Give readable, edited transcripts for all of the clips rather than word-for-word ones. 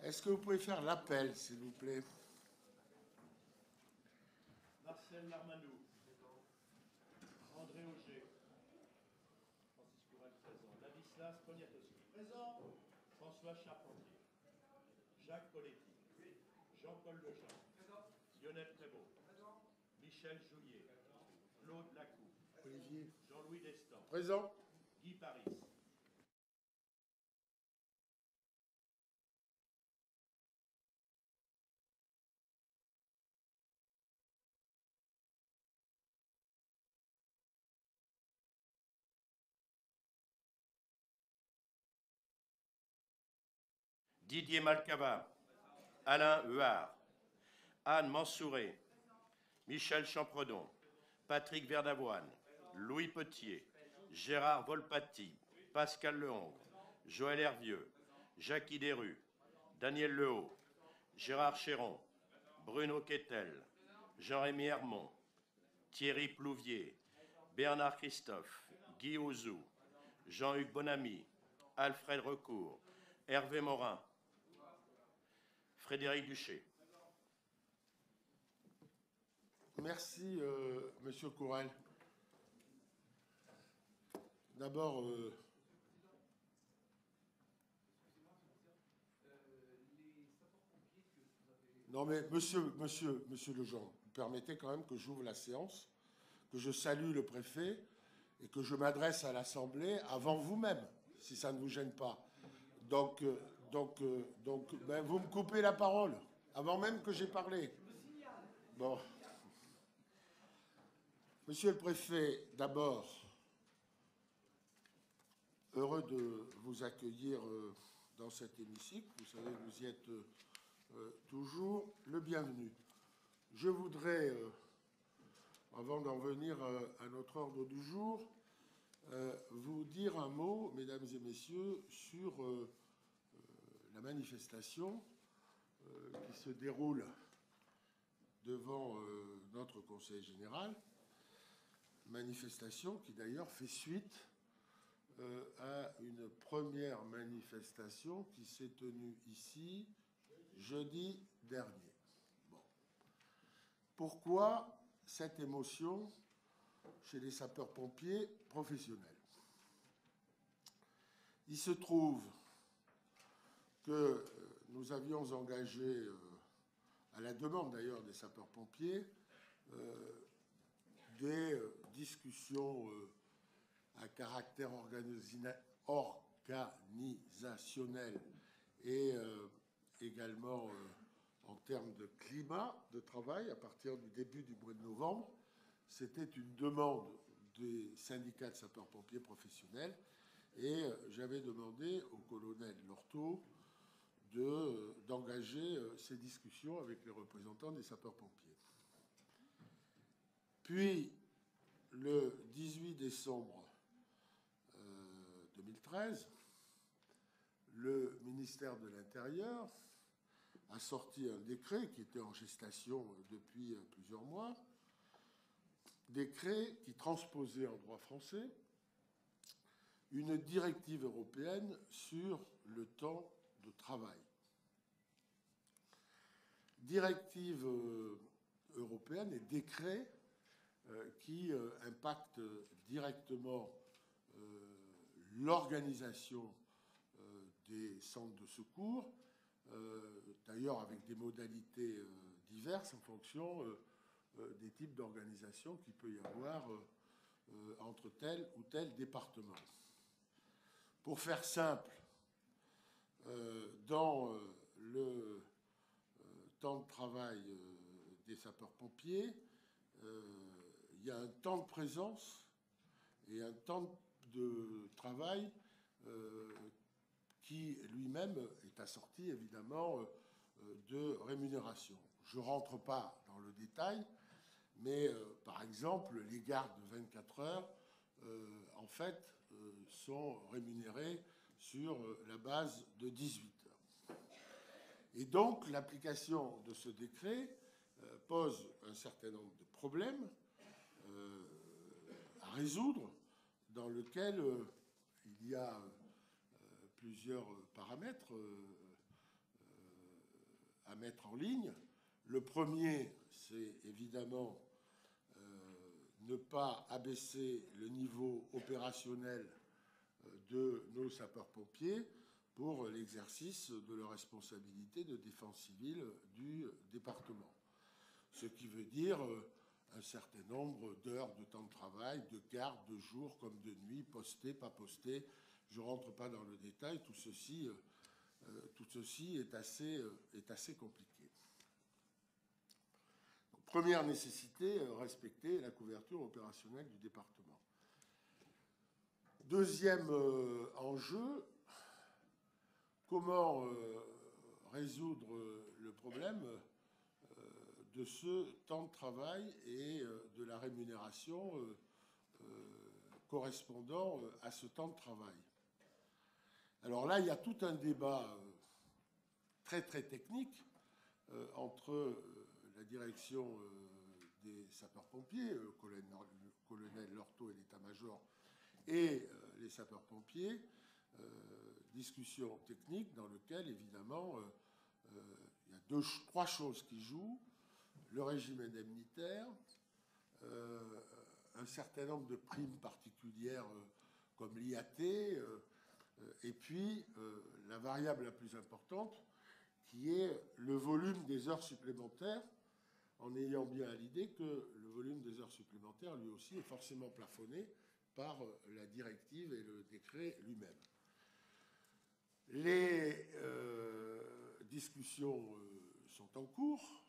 Est-ce que vous pouvez faire l'appel, s'il vous plaît? Marcel Larmanou. André Auger. Francis Courel présent. Ladislas Poniatowski. Présent. François Charpentier. Jacques Poletti. Jean-Paul Lejean. Lionel Prévost. Michel Joulier. Claude Lacou. Olivier. Jean-Louis Destan. Présent. Guy Paris. Didier Malcava, Alain Huard, Anne Mansouré, Michel Champredon, Patrick Verdavoine, Louis Petier, Gérard Volpatti, Pascal Lehongre, Joël Hervieux, Jacques Desrues, Daniel Lehaut, Gérard Chéron, Bruno Quetel, Jean-Rémy Hermont, Thierry Plouvier, Bernard Christophe, Guy Ouzou, Jean-Hugues Bonamy, Alfred Recourt, Hervé Morin, Frédéric Duché. Merci, Monsieur Courel. D'abord, non mais Monsieur Lejean, vous permettez quand même que j'ouvre la séance, que je salue le préfet et que je m'adresse à l'Assemblée avant vous-même, si ça ne vous gêne pas. Donc, ben, vous me coupez la parole avant même que j'ai parlé. Bon. Monsieur le préfet, d'abord, heureux de vous accueillir dans cet hémicycle. Vous savez, vous y êtes toujours le bienvenu. Je voudrais, avant d'en venir à notre ordre du jour, vous dire un mot, mesdames et messieurs, sur la manifestation qui se déroule devant notre Conseil général, manifestation qui d'ailleurs fait suite à une première manifestation qui s'est tenue ici jeudi dernier. Bon. Pourquoi cette émotion chez les sapeurs-pompiers professionnels? Il se trouve que nous avions engagé, à la demande d'ailleurs des sapeurs-pompiers, des discussions à caractère organisationnel et également en termes de climat de travail à partir du début du mois de novembre. C'était une demande des syndicats de sapeurs-pompiers professionnels et j'avais demandé au colonel Lorteau d'engager ces discussions avec les représentants des sapeurs-pompiers. Puis, le 18 décembre 2013, le ministère de l'Intérieur a sorti un décret qui était en gestation depuis plusieurs mois, décret qui transposait en droit français une directive européenne sur le temps de travail. Directive européenne et décret qui impacte directement l'organisation des centres de secours, d'ailleurs avec des modalités diverses en fonction des types d'organisation qu'il peut y avoir entre tel ou tel département. Pour faire simple, dans le temps de travail des sapeurs-pompiers, il y a un temps de présence et un temps de travail qui lui-même est assorti évidemment de rémunération. Je ne rentre pas dans le détail, mais par exemple, les gardes de 24 heures, en fait, sont rémunérés sur la base de 18 heures. Et donc, l'application de ce décret pose un certain nombre de problèmes à résoudre, dans lequel il y a plusieurs paramètres mettre en ligne. Le premier, c'est évidemment ne pas abaisser le niveau opérationnel de nos sapeurs-pompiers pour l'exercice de leur responsabilité de défense civile du département. Ce qui veut dire un certain nombre d'heures de temps de travail, de garde, de jour comme de nuit, posté, pas posté. Je ne rentre pas dans le détail, tout ceci est assez compliqué. Donc, première nécessité, respecter la couverture opérationnelle du département. Deuxième enjeu, comment résoudre le problème de ce temps de travail et de la rémunération correspondant à ce temps de travail. Alors là, il y a tout un débat très très technique entre la direction des sapeurs-pompiers, le colonel Lorteau et l'état-major, et les sapeurs-pompiers, discussion technique dans laquelle, évidemment, il y a trois choses qui jouent. Le régime indemnitaire, un certain nombre de primes particulières comme l'IAT, et puis la variable la plus importante, qui est le volume des heures supplémentaires, en ayant bien à l'idée que le volume des heures supplémentaires, lui aussi, est forcément plafonné par la directive et le décret lui-même. Les discussions sont en cours.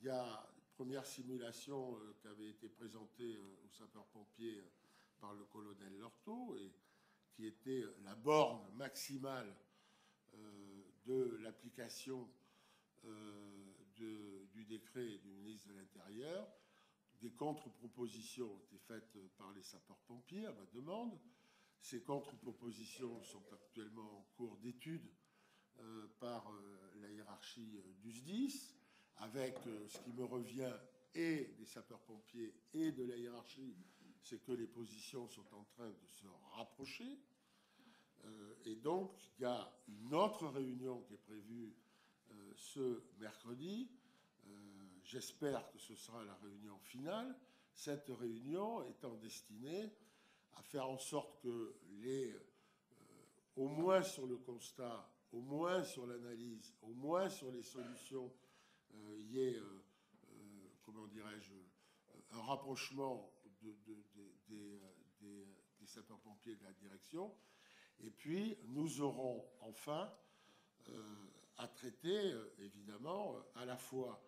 Il y a une première simulation qui avait été présentée aux sapeurs-pompiers par le colonel Lorteau et qui était la borne maximale de l'application du décret du ministre de l'Intérieur. Des contre-propositions ont été faites par les sapeurs-pompiers à ma demande. Ces contre-propositions sont actuellement en cours d'étude par la hiérarchie du SDIS, avec ce qui me revient et des sapeurs-pompiers et de la hiérarchie, c'est que les positions sont en train de se rapprocher. Et donc, il y a une autre réunion qui est prévue ce mercredi. J'espère que ce sera la réunion finale. Cette réunion étant destinée à faire en sorte que au moins sur le constat, au moins sur l'analyse, au moins sur les solutions, il y ait, comment dirais-je, un rapprochement des sapeurs-pompiers de la direction. Et puis, nous aurons enfin à traiter, évidemment, à la fois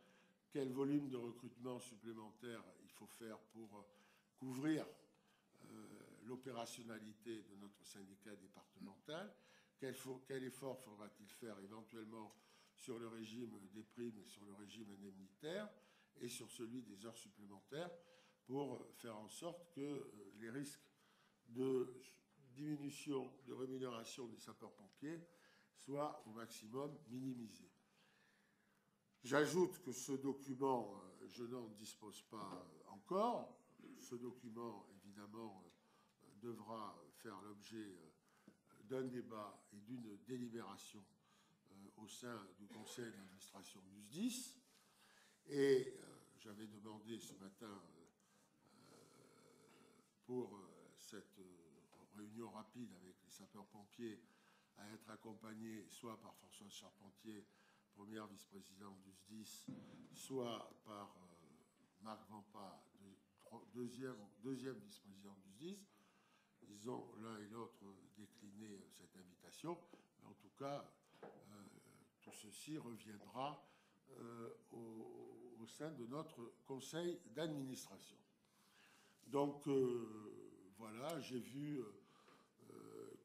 quel volume de recrutement supplémentaire il faut faire pour couvrir l'opérationnalité de notre syndicat départemental, quel effort faudra-t-il faire éventuellement sur le régime des primes et sur le régime indemnitaire et sur celui des heures supplémentaires pour faire en sorte que les risques de diminution de rémunération des sapeurs-pompiers soient au maximum minimisés. J'ajoute que ce document, je n'en dispose pas encore. Ce document, évidemment, devra faire l'objet d'un débat et d'une délibération au sein du conseil d'administration du SDIS. Et j'avais demandé ce matin pour cette réunion rapide avec les sapeurs-pompiers à être accompagné soit par Françoise Charpentier, première vice-présidente du SDIS, soit par Marc Vampa, deuxième vice-président du SDIS. Ils ont l'un et l'autre décliné cette invitation. Mais en tout cas, tout ceci reviendra au sein de notre conseil d'administration. Donc, voilà, j'ai vu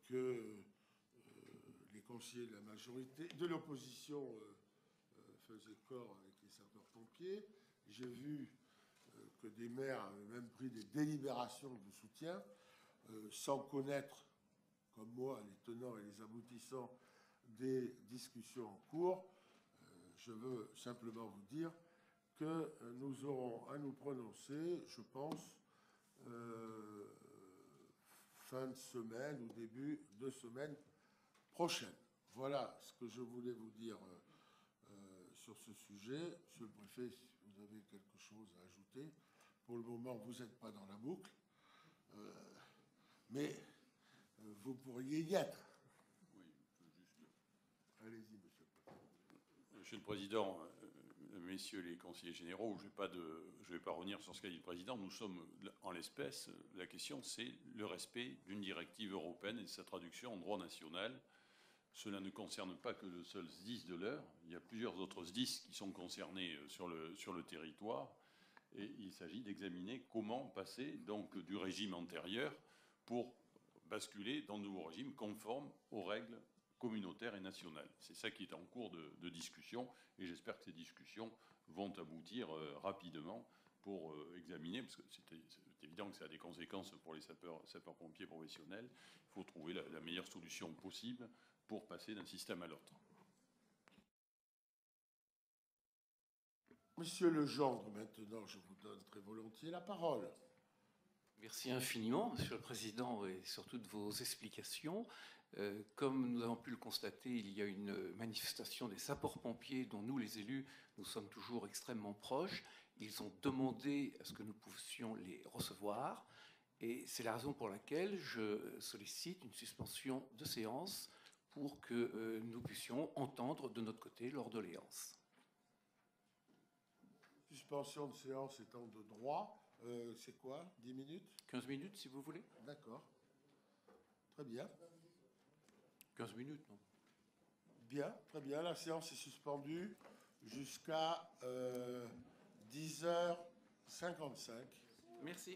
que les conseillers de la majorité, de l'opposition, faisaient corps avec les sapeurs-pompiers. J'ai vu que des maires avaient même pris des délibérations de soutien, sans connaître, comme moi, les tenants et les aboutissants des discussions en cours. Je veux simplement vous dire que nous aurons à nous prononcer, je pense, fin de semaine ou début de semaine prochaine. Voilà ce que je voulais vous dire sur ce sujet. Monsieur le préfet, si vous avez quelque chose à ajouter. Pour le moment, vous n'êtes pas dans la boucle, mais vous pourriez y être. Oui, juste. Allez-y, monsieur le préfet. Monsieur le Président, messieurs les conseillers généraux, je ne vais pas revenir sur ce qu'a dit le Président. Nous sommes, en l'espèce, la question, c'est le respect d'une directive européenne et de sa traduction en droit national. Cela ne concerne pas que le seul SDIS de l'Eure. Il y a plusieurs autres SDIS qui sont concernés sur le territoire. Et il s'agit d'examiner comment passer donc du régime antérieur pour basculer dans le nouveau régime conforme aux règles communautaires et nationales. C'est ça qui est en cours de discussion, et j'espère que ces discussions vont aboutir rapidement pour examiner, parce que c'est évident que ça a des conséquences pour les sapeurs-pompiers professionnels. Il faut trouver la meilleure solution possible pour passer d'un système à l'autre. Monsieur Legendre, maintenant, je vous donne très volontiers la parole. Merci infiniment, Monsieur le Président, et surtout de vos explications. Comme nous avons pu le constater, il y a une manifestation des sapeurs-pompiers dont nous, les élus, nous sommes toujours extrêmement proches. Ils ont demandé à ce que nous puissions les recevoir, et c'est la raison pour laquelle je sollicite une suspension de séance pour que nous puissions entendre de notre côté leur doléance. Suspension de séance étant de droit, c'est quoi? 10 minutes? 15 minutes, si vous voulez. D'accord. Très bien. 15 minutes, non? Bien, très bien. La séance est suspendue jusqu'à 10h55. Merci.